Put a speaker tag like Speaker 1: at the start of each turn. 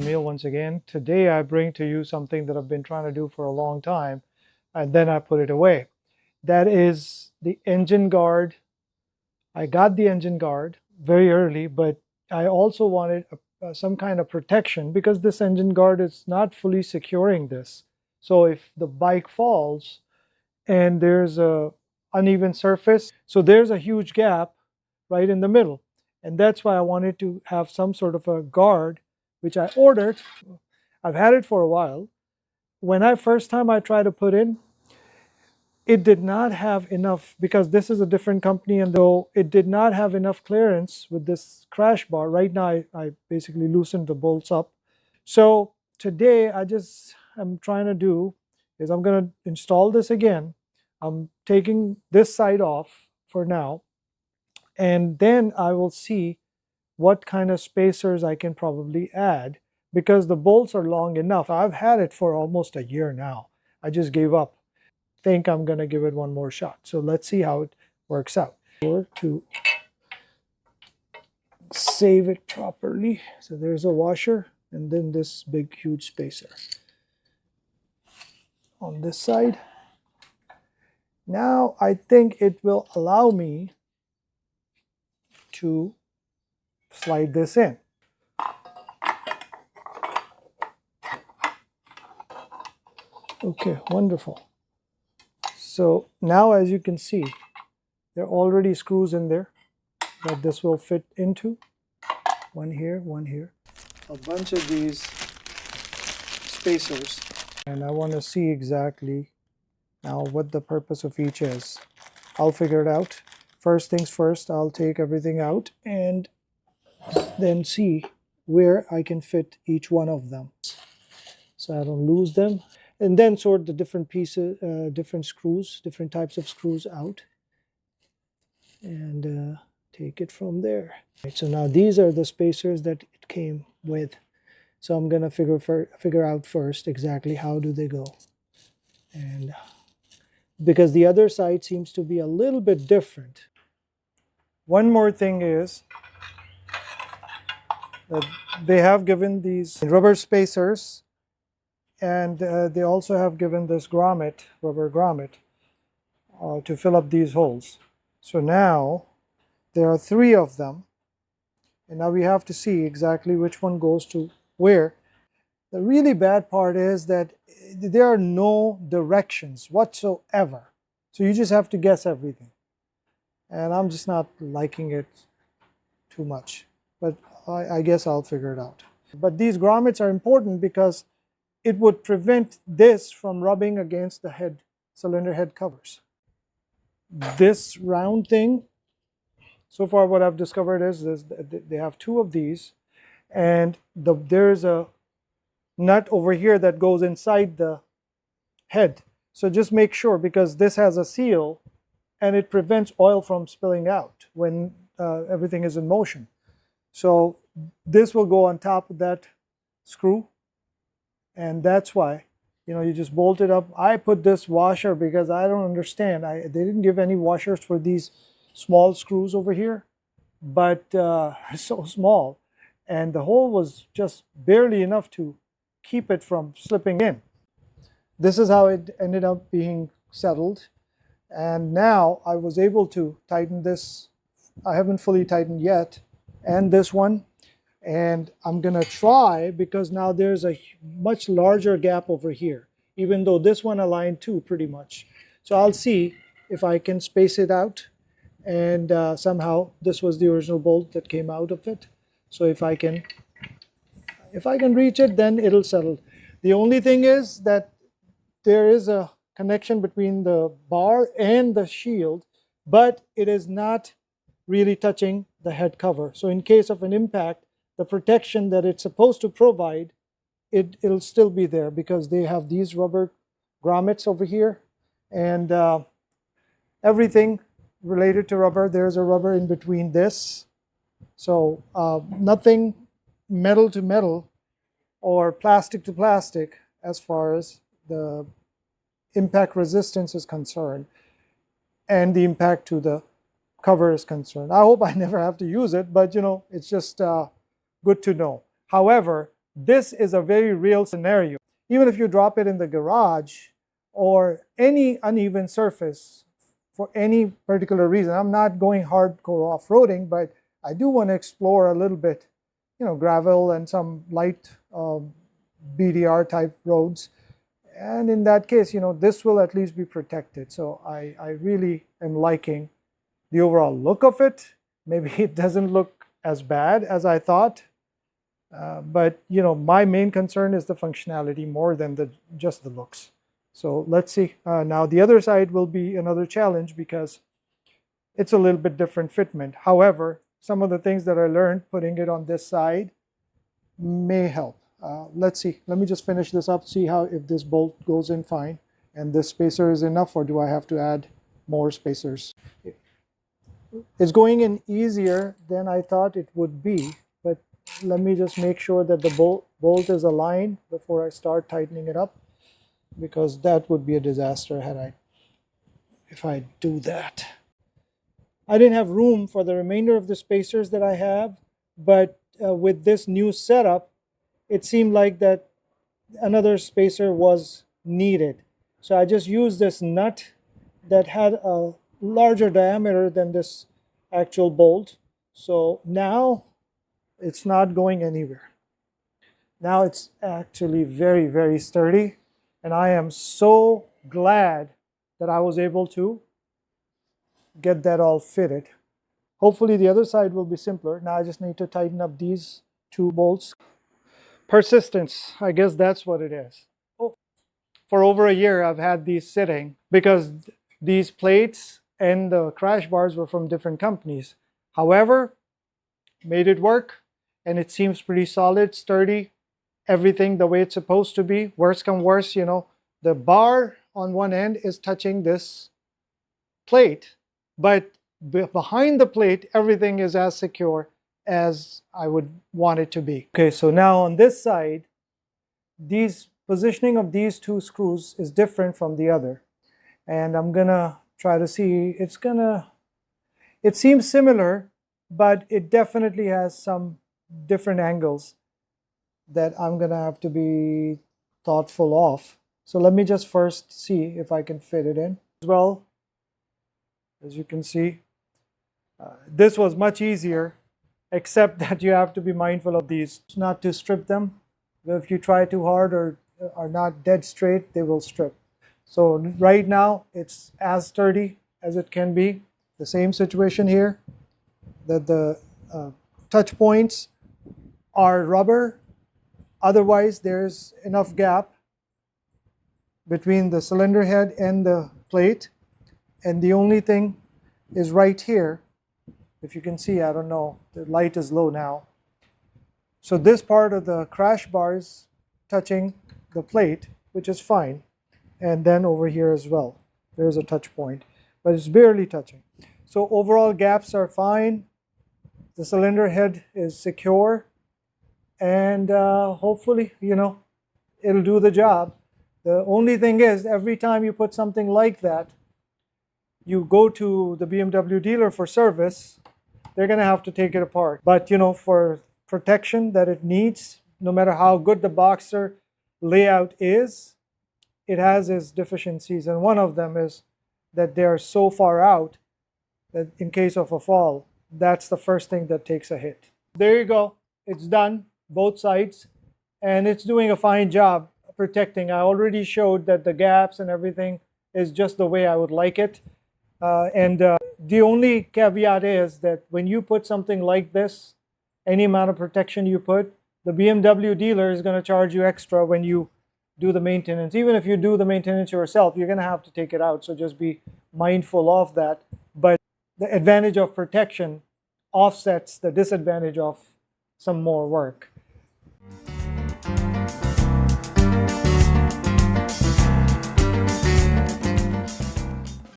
Speaker 1: Emil once again. Today I bring to you something that I've been trying to do for a long time, and then I put it away. That is the engine guard. I got the engine guard very early, but I also wanted some kind of protection because this engine guard is not fully securing this. So if the bike falls and there's a uneven surface, so there's a huge gap right in the middle. And that's why I wanted to have some sort of a guard, which I ordered. I've had it for a while. When first time I tried to put in, it did not have enough, because this is a different company, and though it did not have enough clearance with this crash bar. Right now I basically loosened the bolts up. So today I'm trying to do is I'm going to install this again. I'm taking this side off for now, and then I will see what kind of spacers I can probably add, because the bolts are long enough. I've had it for almost a year now. I just gave up. Think I'm going to give it one more shot. So let's see how it works out. Or to save it properly. So there's a washer, and then this big huge spacer on this side. Now I think it will allow me to slide this in. Okay, wonderful. So now, as you can see, there are already screws in there that this will fit into. One here, one here. A bunch of these spacers. And I want to see exactly now what the purpose of each is. I'll figure it out. First things first, I'll take everything out and then see where I can fit each one of them, so I don't lose them. And then sort the different pieces, different screws, different types of screws out, and take it from there. Right, so now these are the spacers that it came with. So I'm gonna figure out first exactly how do they go, and because the other side seems to be a little bit different. One more thing is that they have given these rubber spacers, and they also have given this grommet, rubber grommet, to fill up these holes. So now there are 3 of them, and now we have to see exactly which one goes to where. The really bad part is that there are no directions whatsoever, so you just have to guess everything, and I'm just not liking it too much, but I guess I'll figure it out. But these grommets are important because it would prevent this from rubbing against the cylinder head covers. This round thing, so far what I've discovered is they have 2 of these, and there's a nut over here that goes inside the head. So just make sure, because this has a seal and it prevents oil from spilling out when everything is in motion. So this will go on top of that screw, and that's why, you just bolt it up. I put this washer because I don't understand. They didn't give any washers for these small screws over here, but so small, and the hole was just barely enough to keep it from slipping in. This is how it ended up being settled, and now I was able to tighten this. I haven't fully tightened yet, and this one. And I'm gonna try, because now there's a much larger gap over here, even though this one aligned too pretty much. So I'll see if I can space it out, and somehow this was the original bolt that came out of it. So if I can reach it, then it'll settle. The only thing is that there is a connection between the bar and the shield, but it is not really touching the head cover. So in case of an impact, the protection that it's supposed to provide, it'll still be there, because they have these rubber grommets over here, and everything related to rubber, there's a rubber in between this. So nothing metal to metal or plastic to plastic as far as the impact resistance is concerned, and the impact to the cover is concerned. I hope I never have to use it, but it's just good to know. However, this is a very real scenario. Even if you drop it in the garage or any uneven surface for any particular reason, I'm not going hardcore off-roading, but I do want to explore a little bit, gravel and some light BDR type roads. And in that case, this will at least be protected. So I really am liking the overall look of it. Maybe it doesn't look as bad as I thought. But my main concern is the functionality more than just the looks. So let's see. Now the other side will be another challenge because it's a little bit different fitment. However, some of the things that I learned putting it on this side may help. Let's see. Let me just finish this up, see if this bolt goes in fine and this spacer is enough, or do I have to add more spacers? It's going in easier than I thought it would be, but let me just make sure that the bolt is aligned before I start tightening it up, because that would be a disaster if I do that. I didn't have room for the remainder of the spacers that I have, but with this new setup, it seemed like that another spacer was needed. So I just used this nut that had a larger diameter than this actual bolt. So now it's not going anywhere. Now it's actually very, very sturdy. And I am so glad that I was able to get that all fitted. Hopefully the other side will be simpler. Now I just need to tighten up these two bolts. Persistence, I guess that's what it is. For over a year I've had these sitting because these plates and the crash bars were from different companies. However, made it work, and it seems pretty solid, sturdy, everything the way it's supposed to be. Worst come worst, the bar on one end is touching this plate, but behind the plate, everything is as secure as I would want it to be. Okay, so now on this side, positioning of these two screws is different from the other. And I'm gonna try to see, it seems similar, but it definitely has some different angles that I'm gonna have to be thoughtful of. So let me just first see if I can fit it in. As well, as you can see, this was much easier, except that you have to be mindful of these, not to strip them. If you try too hard or are not dead straight, they will strip. So right now, it's as sturdy as it can be. The same situation here, that the touch points are rubber. Otherwise, there's enough gap between the cylinder head and the plate. And the only thing is right here. If you can see, I don't know, the light is low now. So this part of the crash bar is touching the plate, which is fine. And then over here as well, there's a touch point, but it's barely touching. So overall gaps are fine. The cylinder head is secure. And hopefully, it'll do the job. The only thing is, every time you put something like that, you go to the BMW dealer for service, they're going to have to take it apart. But, for protection that it needs, no matter how good the Boxer layout is, it has its deficiencies. And one of them is that they are so far out that in case of a fall, that's the first thing that takes a hit. There you go. It's done, both sides. And it's doing a fine job protecting. I already showed that the gaps and everything is just the way I would like it. The only caveat is that when you put something like this, any amount of protection you put, the BMW dealer is going to charge you extra when you do the maintenance. Even if you do the maintenance yourself, you're going to have to take it out. So just be mindful of that. But the advantage of protection offsets the disadvantage of some more work.